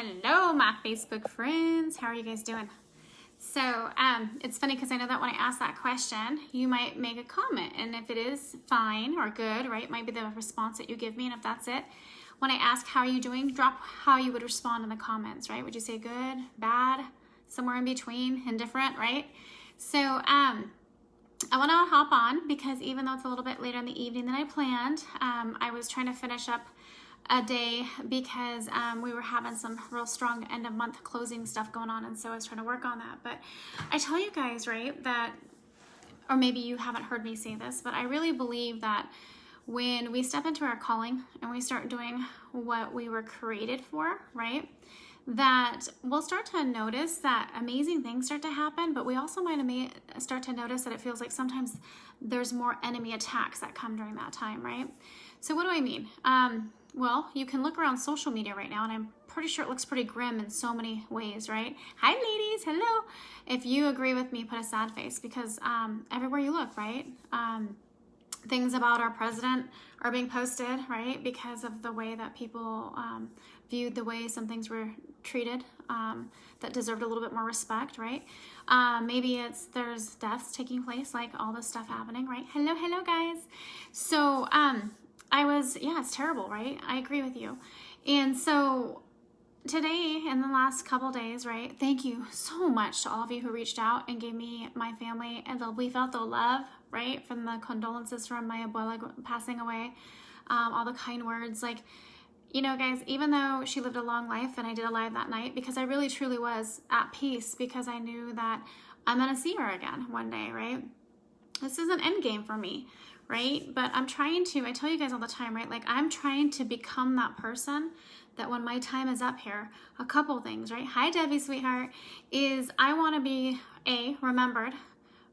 Hello, my Facebook friends. How are you guys doing? So, it's funny because I know that when I ask that question, you might make a comment, and if it is fine or good, right, it might be the response that you give me, and if that's it, when I ask how are you doing, drop how you would respond in the comments, right? Would you say good, bad, somewhere in between, indifferent, right? So, I want to hop on because even though it's a little bit later in the evening than I planned, I was trying to finish up a day because we were having some real strong end of month closing stuff going on, and so I was trying to work on that. But I tell you guys, right, that, or maybe you haven't heard me say this, but I really believe that when we step into our calling and we start doing what we were created for, right, that we'll start to notice that amazing things start to happen, but we also might start to notice that it feels like sometimes there's more enemy attacks that come during that time, right? So what do I mean? Well, you can look around social media right now, and I'm pretty sure it looks pretty grim in so many ways, right? Hi, ladies. Hello. If you agree with me, put a sad face, because everywhere you look, right? Things about our president are being posted, right? Because of the way that people viewed the way some things were treated that deserved a little bit more respect, right? Maybe there's deaths taking place, like all this stuff happening, right? Hello, guys. So, it's terrible, right? I agree with you. And so today, in the last couple days, right, thank you so much to all of you who reached out and gave me, my family, and we felt the love, right, from the condolences from my abuela passing away, all the kind words, like, you know, guys, even though she lived a long life and I did a live that night, because I really truly was at peace because I knew that I'm going to see her again one day, right? This is an end game for me, right? But I tell you guys all the time, right? Like, I'm trying to become that person that when my time is up here, a couple things, right? Hi, Debbie, sweetheart, is I want to be, remembered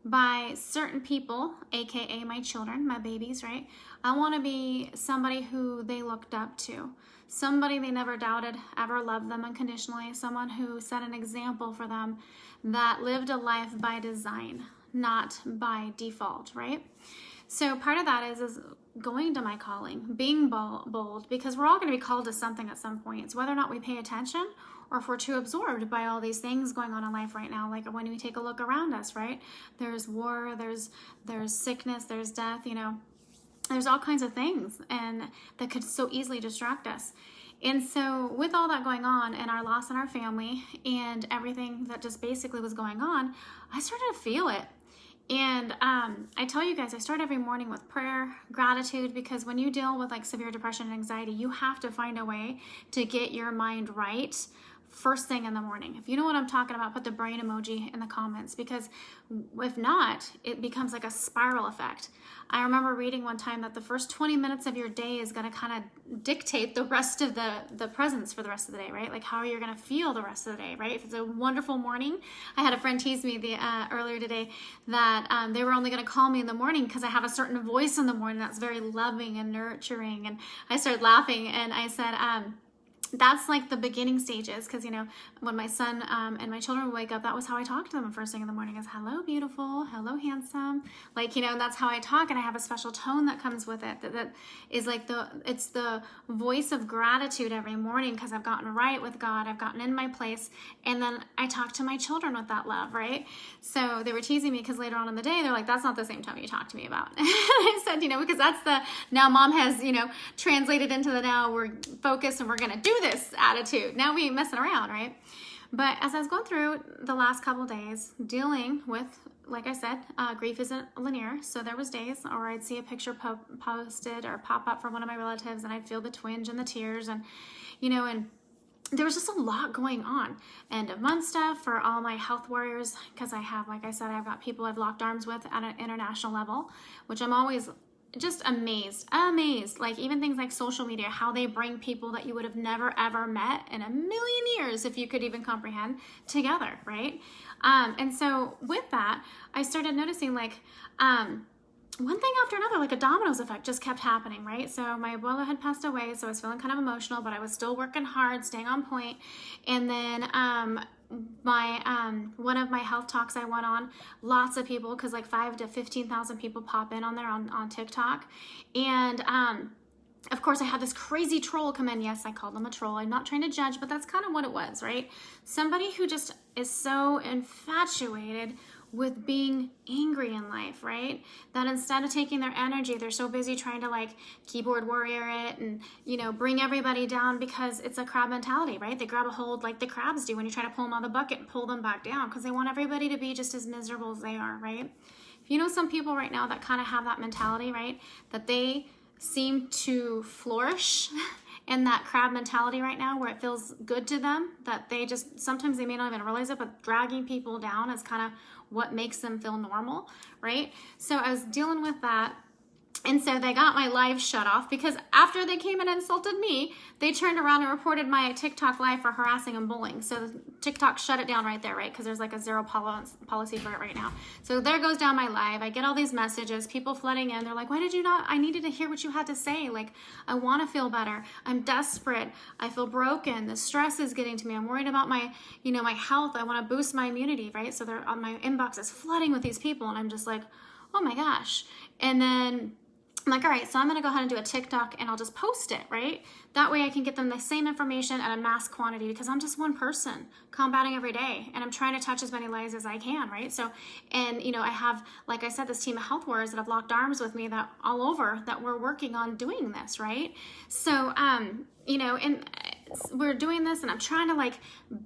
by certain people, AKA my children, my babies, right? I want to be somebody who they looked up to, somebody they never doubted, ever loved them unconditionally, someone who set an example for them that lived a life by design, not by default, right? So part of that is going to my calling, being bold, because we're all going to be called to something at some point. It's whether or not we pay attention or if we're too absorbed by all these things going on in life right now. Like when we take a look around us, right? There's war, there's sickness, there's death, you know, there's all kinds of things and that could so easily distract us. And so with all that going on and our loss in our family and everything that just basically was going on, I started to feel it. And I tell you guys, I start every morning with prayer, gratitude, because when you deal with like severe depression and anxiety, you have to find a way to get your mind right first thing in the morning. If you know what I'm talking about, put the brain emoji in the comments, because if not, it becomes like a spiral effect. I remember reading one time that the first 20 minutes of your day is going to kind of dictate the rest of the presence for the rest of the day, right? Like how you're going to feel the rest of the day, right? If it's a wonderful morning, I had a friend tease me earlier today that they were only going to call me in the morning because I have a certain voice in the morning that's very loving and nurturing. And I started laughing and I said, that's like the beginning stages, because, you know, when my son and my children would wake up, that was how I talked to them first thing in the morning is, hello, beautiful, hello, handsome. Like, you know, that's how I talk, and I have a special tone that comes with it that is like it's the voice of gratitude every morning because I've gotten right with God, I've gotten in my place, and then I talk to my children with that love, right? So they were teasing me because later on in the day, they're like, that's not the same tone you talk to me about. I said, you know, because that's now mom has, you know, translated into the now we're focused and we're going to do this attitude. Now we ain't messing around, right? But as I was going through the last couple days dealing with, like I said, grief isn't linear. So there was days where I'd see a picture posted or pop up from one of my relatives and I'd feel the twinge and the tears and, you know, and there was just a lot going on. End of month stuff for all my health warriors, because I have, like I said, I've got people I've locked arms with at an international level, which I'm always just amazed, like even things like social media, how they bring people that you would have never ever met in a million years, if you could even comprehend, together, right? And so with that, I started noticing like one thing after another, like a dominoes effect just kept happening, right? So my abuela had passed away, so I was feeling kind of emotional, but I was still working hard, staying on point. And then my one of my health talks I went on, lots of people, because like 5,000 to 15,000 people pop in on there on TikTok, and of course, I had this crazy troll come in. Yes, I called them a troll. I'm not trying to judge, but that's kind of what it was, right? Somebody who just is so infatuated with being angry in life, right? That instead of taking their energy, they're so busy trying to like keyboard warrior it and, you know, bring everybody down, because it's a crab mentality, right? They grab a hold like the crabs do when you try to pull them out of the bucket and pull them back down, because they want everybody to be just as miserable as they are, right? You know, some people right now that kind of have that mentality, right? That they seem to flourish in that crab mentality right now, where it feels good to them, that they just, sometimes they may not even realize it, but dragging people down is kind of what makes them feel normal, right? So I was dealing with that. And so they got my live shut off, because after they came and insulted me, they turned around and reported my TikTok live for harassing and bullying. So TikTok shut it down right there, right? Because there's like a zero policy for it right now. So there goes down my live. I get all these messages, people flooding in. They're like, why did you not? I needed to hear what you had to say. Like, I want to feel better. I'm desperate. I feel broken. The stress is getting to me. I'm worried about my, you know, my health. I want to boost my immunity, right? So they're on my inbox is flooding with these people. And I'm just like, oh my gosh. And then I'm like, all right, so I'm going to go ahead and do a TikTok and I'll just post it, right? That way I can get them the same information at a mass quantity, because I'm just one person combating every day and I'm trying to touch as many lives as I can, right? So, and you know, I have, like I said, this team of health warriors that have locked arms with me that all over that we're working on doing this, right? So, you know, and we're doing this and I'm trying to like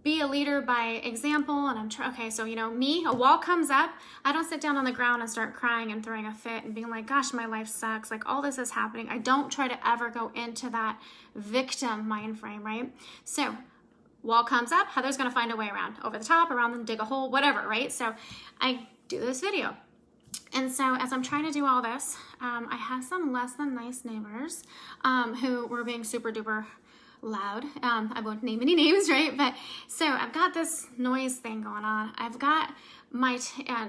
be a leader by example, and I'm trying, okay, so you know me, a wall comes up, I don't sit down on the ground and start crying and throwing a fit and being like, gosh, my life sucks, like all this is happening. I don't try to ever go into that victim mind frame, right? So wall comes up, Heather's gonna find a way around, over the top, around them, dig a hole, whatever, right? So I do this video. And so as I'm trying to do all this, I have some less than nice neighbors who were being super duper loud. I won't name any names, right? But so I've got this noise thing going on. I've got my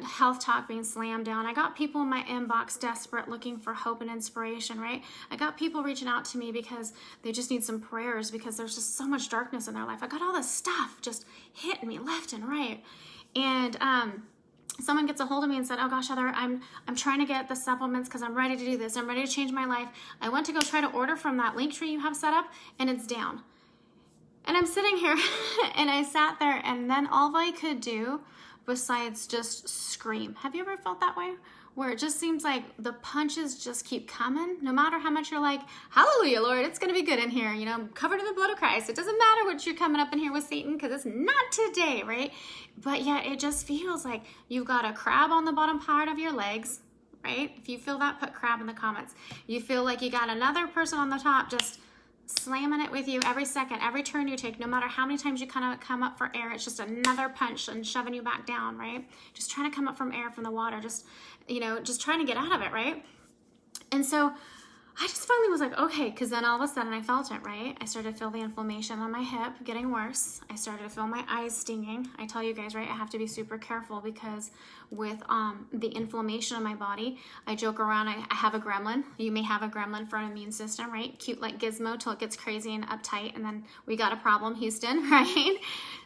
health talk being slammed down. I got people in my inbox desperate, looking for hope and inspiration, right? I got people reaching out to me because they just need some prayers, because there's just so much darkness in their life. I got all this stuff just hitting me left and right. And someone gets a hold of me and said, oh gosh, Heather, I'm trying to get the supplements because I'm ready to do this. I'm ready to change my life. I went to go try to order from that link tree you have set up and it's down. And I'm sitting here and I sat there, and then all I could do besides just scream. Have you ever felt that way? Where it just seems like the punches just keep coming, no matter how much you're like, hallelujah, Lord, it's going to be good in here. You know, I'm covered in the blood of Christ. It doesn't matter what you're coming up in here with Satan, because it's not today, right? But yet it just feels like you've got a crab on the bottom part of your legs, right? If you feel that, put crab in the comments. You feel like you got another person on the top just slamming it with you every second, every turn you take, no matter how many times you kind of come up for air, it's just another punch and shoving you back down, right? Just trying to come up from air, from the water, just, you know, just trying to get out of it, right? And so I just finally was like, okay, because then all of a sudden I felt it, right? I started to feel the inflammation on my hip getting worse. I started to feel my eyes stinging. I tell you guys, right, I have to be super careful, because with the inflammation in my body, I joke around, I have a gremlin. You may have a gremlin for an immune system, right? Cute like Gizmo till it gets crazy and uptight, and then we got a problem, Houston, right?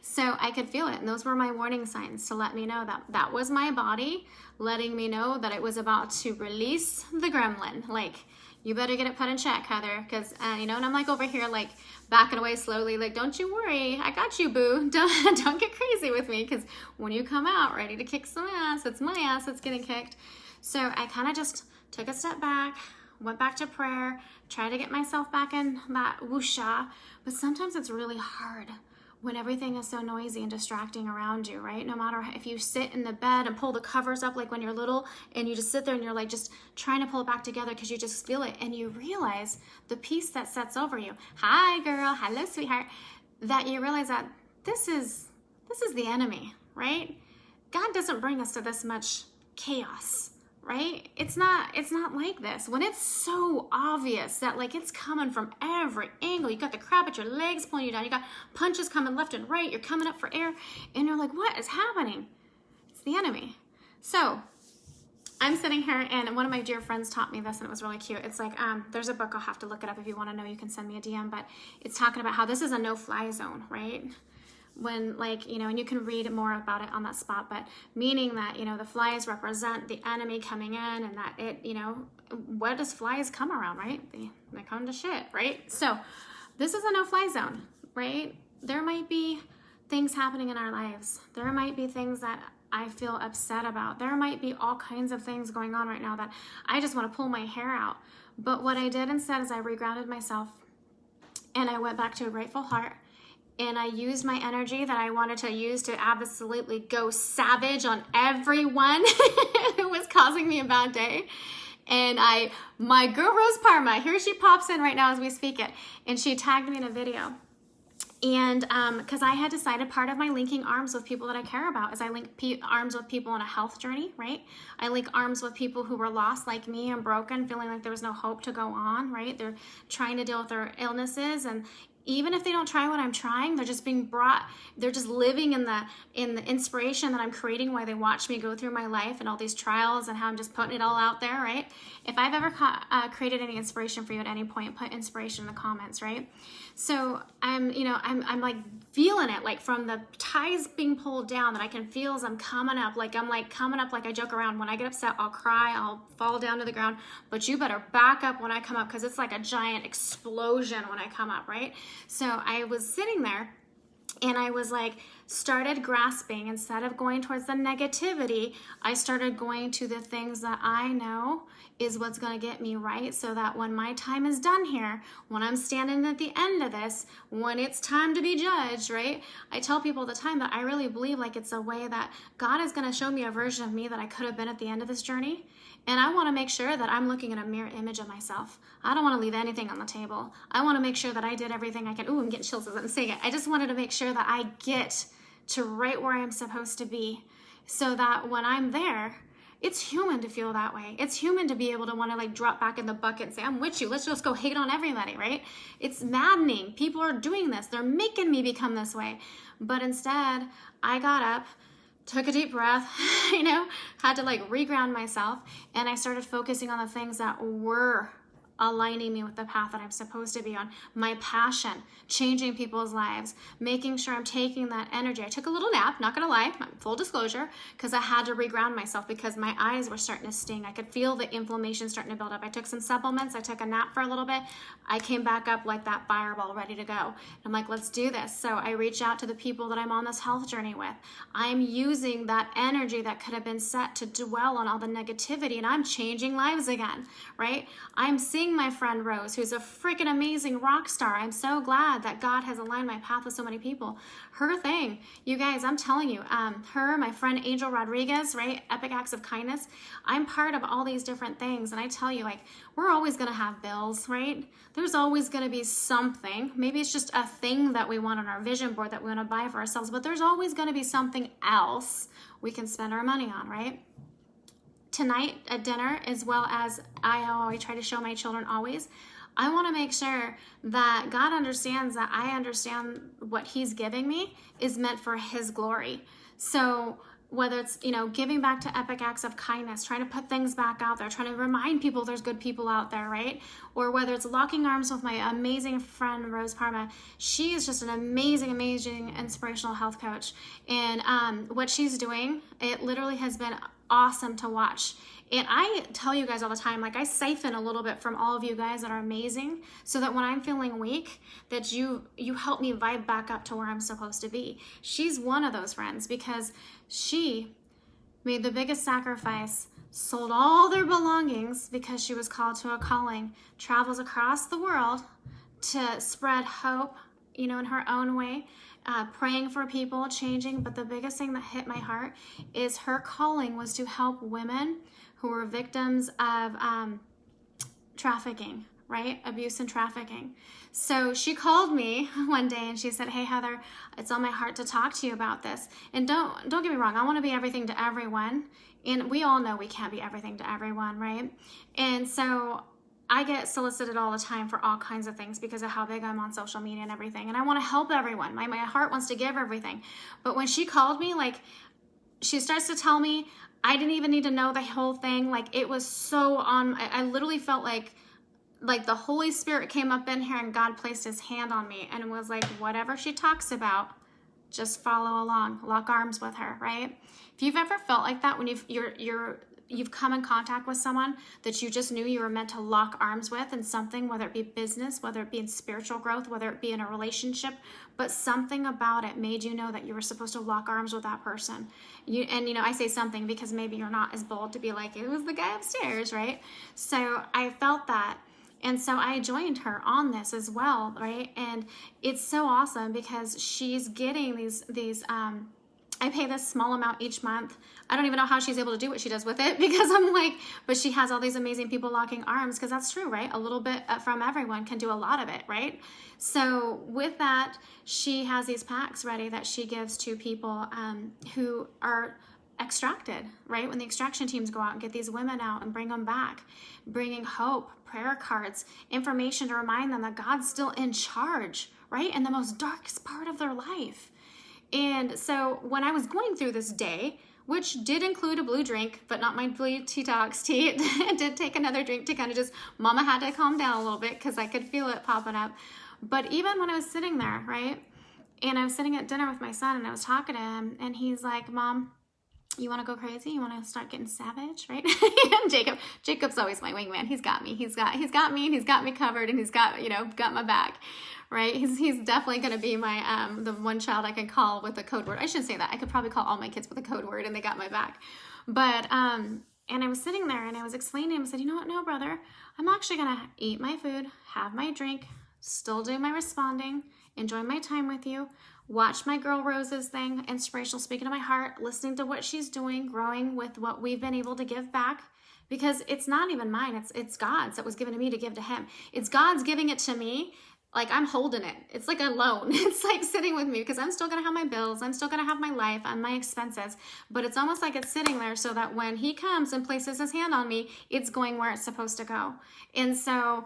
So I could feel it, and those were my warning signs to let me know that that was my body letting me know that it was about to release the gremlin. Like, you better get it put in check, Heather, because, you know, and I'm like over here, like, backing away slowly, like, don't you worry, I got you, boo. Don't get crazy with me, because when you come out ready to kick some ass, it's my ass that's getting kicked. So I kind of just took a step back, went back to prayer, tried to get myself back in that woosha, but sometimes it's really hard when everything is so noisy and distracting around you, right? No matter if you sit in the bed and pull the covers up like when you're little, and you just sit there and you're like just trying to pull it back together because you just feel it, and you realize the peace that sets over you. Hi, girl. Hello, sweetheart. That you realize that this is the enemy, right? God doesn't bring us to this much chaos, right? It's not like this. When it's so obvious that like it's coming from every angle, you got the crab at your legs pulling you down, you got punches coming left and right, you're coming up for air, and you're like, what is happening? It's the enemy. So I'm sitting here, and one of my dear friends taught me this, and it was really cute. It's like, there's a book, I'll have to look it up. If you want to know, you can send me a DM, but it's talking about how this is a no-fly zone, right? When, like, you know, and you can read more about it on that spot, but meaning that, you know, the flies represent the enemy coming in, and that it, you know, what does flies come around, right? They come to shit, right? So this is a no-fly zone, right? There might be things happening in our lives. There might be things that I feel upset about. There might be all kinds of things going on right now that I just want to pull my hair out. But what I did instead is I regrounded myself and I went back to a grateful heart. And I used my energy that I wanted to use to absolutely go savage on everyone who was causing me a bad day. And my girl Rose Parma, here she pops in right now as we speak it. And she tagged me in a video. And because I had decided part of my linking arms with people that I care about is I link arms with people on a health journey, right? I link arms with people who were lost like me and broken, feeling like there was no hope to go on, right? They're trying to deal with their illnesses, and even if they don't try what I'm trying, they're just being brought, they're just living in the inspiration that I'm creating while they watch me go through my life and all these trials and how I'm just putting it all out there, right? If I've ever created any inspiration for you at any point, put inspiration in the comments, right? So I'm like feeling it, like from the ties being pulled down that I can feel as I'm coming up, like I joke around. When I get upset, I'll cry, I'll fall down to the ground, but you better back up when I come up because it's like a giant explosion when I come up, right? So I was sitting there and I was like, started grasping. Instead of going towards the negativity, I started going to the things that I know is what's going to get me right, so that when my time is done here, when I'm standing at the end of this, when it's time to be judged, right? I tell people all the time that I really believe like it's a way that God is going to show me a version of me that I could have been at the end of this journey. And I want to make sure that I'm looking at a mirror image of myself. I don't want to leave anything on the table. I want to make sure that I did everything I can. Ooh, I'm getting chills as I'm saying it. I just wanted to make sure that I get to right where I'm supposed to be, so that when I'm there, it's human to feel that way. It's human to be able to want to like drop back in the bucket and say, I'm with you. Let's just go hate on everybody, right? It's maddening. People are doing this. They're making me become this way. But instead, I got up, took a deep breath, had to like reground myself. And I started focusing on the things that were aligning me with the path that I'm supposed to be on. My passion, changing people's lives, making sure I'm taking that energy. I took a little nap, not gonna lie, full disclosure, because I had to reground myself because my eyes were starting to sting. I could feel the inflammation starting to build up. I took some supplements, I took a nap for a little bit. I came back up like that fireball ready to go. I'm like, let's do this. So I reach out to the people that I'm on this health journey with. I'm using that energy that could have been set to dwell on all the negativity, and I'm changing lives again, right? I'm seeing my friend Rose, who's a freaking amazing rock star. I'm so glad that God has aligned my path with so many people. Her thing, you guys, I'm telling you, her, my friend Angel Rodriguez, right? Epic Acts of Kindness. I'm part of all these different things. And I tell you, like, we're always going to have bills, right? There's always going to be something. Maybe it's just a thing that we want on our vision board that we want to buy for ourselves, but there's always going to be something else we can spend our money on, right? Tonight at dinner, as well as I always try to show my children always, I want to make sure that God understands that I understand what he's giving me is meant for his glory. So whether it's, giving back to Epic Acts of Kindness, trying to put things back out there, trying to remind people there's good people out there, right? Or whether it's locking arms with my amazing friend, Rose Parma. She is just an amazing, amazing inspirational health coach. And what she's doing, it literally has been awesome to watch. And I tell you guys all the time, like, I siphon a little bit from all of you guys that are amazing, so that when I'm feeling weak, that you help me vibe back up to where I'm supposed to be. She's one of those friends because she made the biggest sacrifice, sold all their belongings because she was called to a calling, travels across the world to spread hope, in her own way, praying for people, changing. But the biggest thing that hit my heart is her calling was to help women who were victims of trafficking, right? Abuse and trafficking. So she called me one day and she said, hey, Heather, it's on my heart to talk to you about this. And don't get me wrong, I want to be everything to everyone. And we all know we can't be everything to everyone, right? And so I get solicited all the time for all kinds of things because of how big I'm on social media and everything. And I want to help everyone. My heart wants to give everything. But when she called me, like, she starts to tell me, I didn't even need to know the whole thing. Like, it was so on, I literally felt like the Holy Spirit came up in here and God placed his hand on me and was like, whatever she talks about, just follow along, lock arms with her, right? If you've ever felt like that when you're you've come in contact with someone that you just knew you were meant to lock arms with in something, whether it be business, whether it be in spiritual growth, whether it be in a relationship, but something about it made you know that you were supposed to lock arms with that person. I say something because maybe you're not as bold to be like, it was the guy upstairs, right? So I felt that. And so I joined her on this as well, right? And it's so awesome because she's getting these I pay this small amount each month. I don't even know how she's able to do what she does with it, because I'm like, but she has all these amazing people locking arms, because that's true, right? A little bit from everyone can do a lot of it, right? So with that, she has these packs ready that she gives to people who are extracted, right? When the extraction teams go out and get these women out and bring them back, bringing hope, prayer cards, information to remind them that God's still in charge, right? In the most darkest part of their life. And so when I was going through this day, which did include a blue drink, but not my blue detox tea, it did take another drink to kind of just, Mama had to calm down a little bit because I could feel it popping up. But even when I was sitting there, right? And I was sitting at dinner with my son and I was talking to him and he's like, Mom, you want to go crazy? You want to start getting savage, right? And Jacob's always my wingman. He's got me. He's got me, and he's got me covered, and he's got my back, right? He's definitely going to be my the one child I can call with a code word. I shouldn't say that. I could probably call all my kids with a code word, and they got my back. But and I was sitting there, and I was explaining to him. I said, you know what? No, brother, I'm actually going to eat my food, have my drink, still do my responding, enjoy my time with you. Watch my girl Rose's thing, inspirational, speaking to my heart, listening to what she's doing, growing with what we've been able to give back, because it's not even mine. It's God's that was given to me to give to him. It's God's giving it to me. Like I'm holding it. It's like a loan. It's like sitting with me because I'm still going to have my bills. I'm still going to have my life and my expenses, but it's almost like it's sitting there so that when he comes and places his hand on me, it's going where it's supposed to go. And so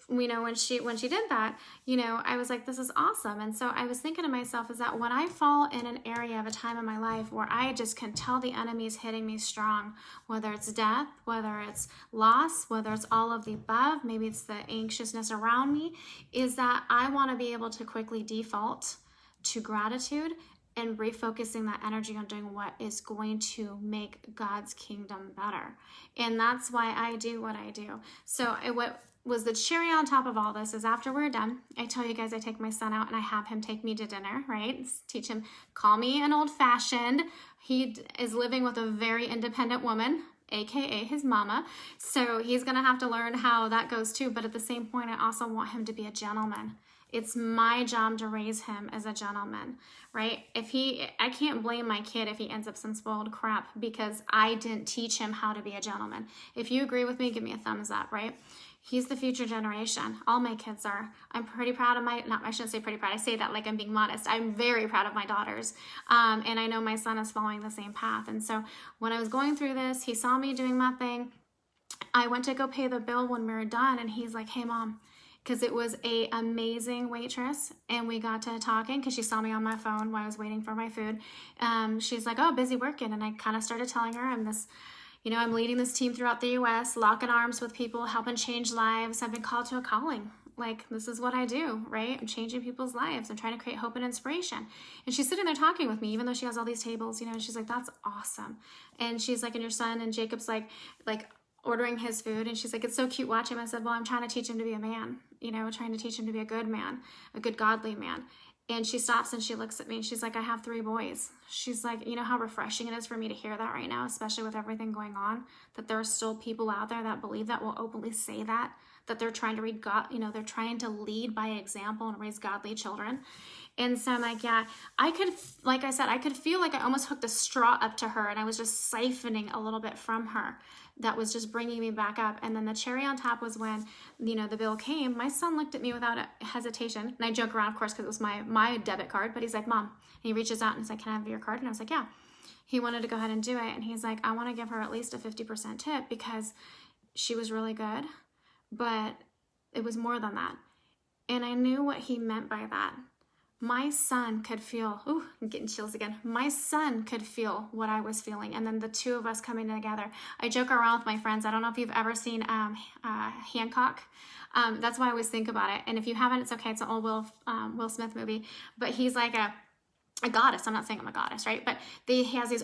when she did that, I was like, this is awesome. And so I was thinking to myself is that when I fall in an area of a time in my life where I just can tell the enemy's hitting me strong, whether it's death, whether it's loss, whether it's all of the above, maybe it's the anxiousness around me, is that I want to be able to quickly default to gratitude and refocusing that energy on doing what is going to make God's kingdom better. And that's why I do what I do. So what was the cherry on top of all this is after we're done, I tell you guys I take my son out and I have him take me to dinner, right? Teach him, call me an old-fashioned. He is living with a very independent woman, AKA his mama. So he's going to have to learn how that goes too. But at the same point, I also want him to be a gentleman. It's my job to raise him as a gentleman, right? I can't blame my kid if he ends up some spoiled crap because I didn't teach him how to be a gentleman. If you agree with me, give me a thumbs up, right? He's the future generation. All my kids are. I'm pretty proud of I shouldn't say pretty proud. I say that like I'm being modest. I'm very proud of my daughters. And I know my son is following the same path. And so when I was going through this, he saw me doing my thing. I went to go pay the bill when we were done. And he's like, hey, Mom, because it was an amazing waitress. And we got to talking because she saw me on my phone while I was waiting for my food. She's like, oh, busy working. And I kind of started telling her I'm leading this team throughout the U.S., locking arms with people, helping change lives. I've been called to a calling. Like, this is what I do, right? I'm changing people's lives. I'm trying to create hope and inspiration. And she's sitting there talking with me, even though she has all these tables, and she's like, that's awesome. And she's like, and your son, and Jacob's like ordering his food. And she's like, it's so cute watching him. I said, well, I'm trying to teach him to be a man, trying to teach him to be a good man, a good godly man. And she stops and she looks at me and she's like, I have 3 boys. She's like, you know how refreshing it is for me to hear that right now, especially with everything going on, that there are still people out there that believe that, will openly say that they're trying to read God, they're trying to lead by example and raise godly children. And so I'm like, yeah, I could feel like I almost hooked a straw up to her and I was just siphoning a little bit from her. That was just bringing me back up. And then the cherry on top was when, the bill came. My son looked at me without a hesitation. And I joke around, of course, because it was my debit card. But he's like, Mom. And he reaches out and he's like, can I have your card? And I was like, yeah. He wanted to go ahead and do it. And he's like, I want to give her at least a 50% tip because she was really good. But it was more than that. And I knew what he meant by that. My son could feel, I'm getting chills again. My son could feel what I was feeling. And then the two of us coming together. I joke around with my friends. I don't know if you've ever seen Hancock. That's why I always think about it. And if you haven't, it's okay. It's an old Will Smith movie. But he's like a goddess. I'm not saying I'm a goddess, right? But he has he's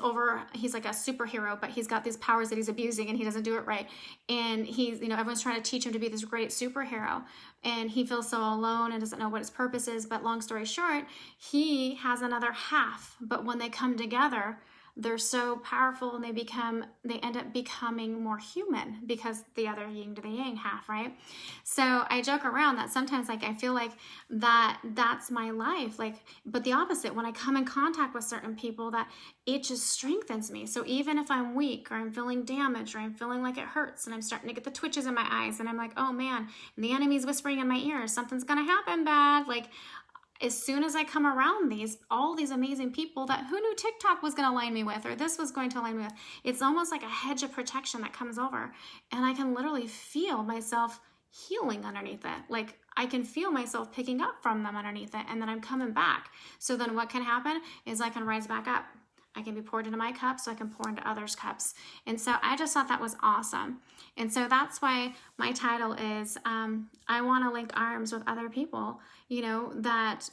like a superhero, but he's got these powers that he's abusing and he doesn't do it right. And he's, everyone's trying to teach him to be this great superhero. And he feels so alone and doesn't know what his purpose is. But long story short, he has another half. But when they come together, they're so powerful and they end up becoming more human because the other yin to the yang half, right? So I joke around that sometimes like I feel like that's my life, like, but the opposite, when I come in contact with certain people, that it just strengthens me. So even if I'm weak or I'm feeling damaged or I'm feeling like it hurts and I'm starting to get the twitches in my eyes and I'm like, oh man, and the enemy's whispering in my ear, something's gonna happen bad, like, as soon as I come around all these amazing people that who knew TikTok was going to align me with, or this was going to align me with, it's almost like a hedge of protection that comes over, and I can literally feel myself healing underneath it. Like I can feel myself picking up from them underneath it, and then I'm coming back. So then what can happen is I can rise back up. I can be poured into my cup, so I can pour into others' cups. And so I just thought that was awesome. And so that's why my title is, I want to link arms with other people, that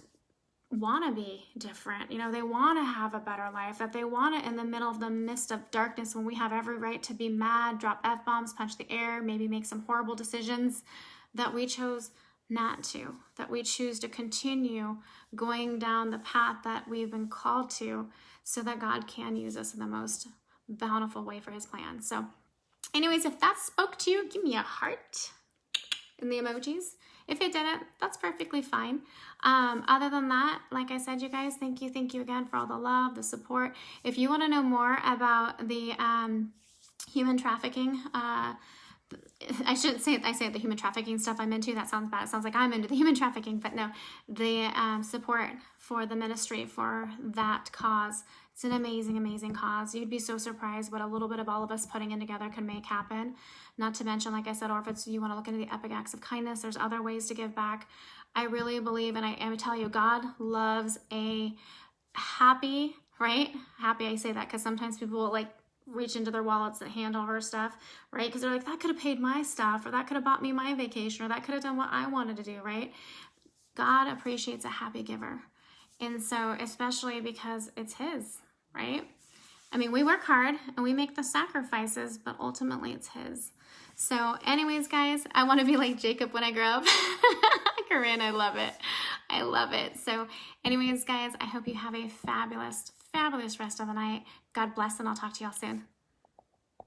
want to be different. They want to have a better life, that they want to, in the middle of the mist of darkness, when we have every right to be mad, drop F-bombs, punch the air, maybe make some horrible decisions, that we chose not to, that we choose to continue going down the path that we've been called to, so that God can use us in the most bountiful way for his plan. So anyways, if that spoke to you, give me a heart in the emojis. If it didn't, that's perfectly fine. Other than that, like I said, you guys, thank you again for all the love, the support. If you want to know more about the human trafficking, I shouldn't say it. I say the human trafficking stuff I'm into. That sounds bad. It sounds like I'm into the human trafficking, but no, the support for the ministry for that cause. It's an amazing, amazing cause. You'd be so surprised what a little bit of all of us putting in together can make happen. Not to mention, like I said, or if it's you want to look into the epic acts of kindness, there's other ways to give back. I really believe, and I would tell you, God loves a happy, right? Happy, I say that because sometimes people will like reach into their wallets and hand over stuff, right? Because they're like, that could have paid my stuff, or that could have bought me my vacation, or that could have done what I wanted to do, right? God appreciates a happy giver. And so, especially because it's his, right? I mean, we work hard and we make the sacrifices, but ultimately it's his. So anyways, guys, I want to be like Jacob when I grow up. Corinne, I love it. I love it. So anyways, guys, I hope you have a fabulous, fabulous rest of the night. God bless, and I'll talk to y'all soon.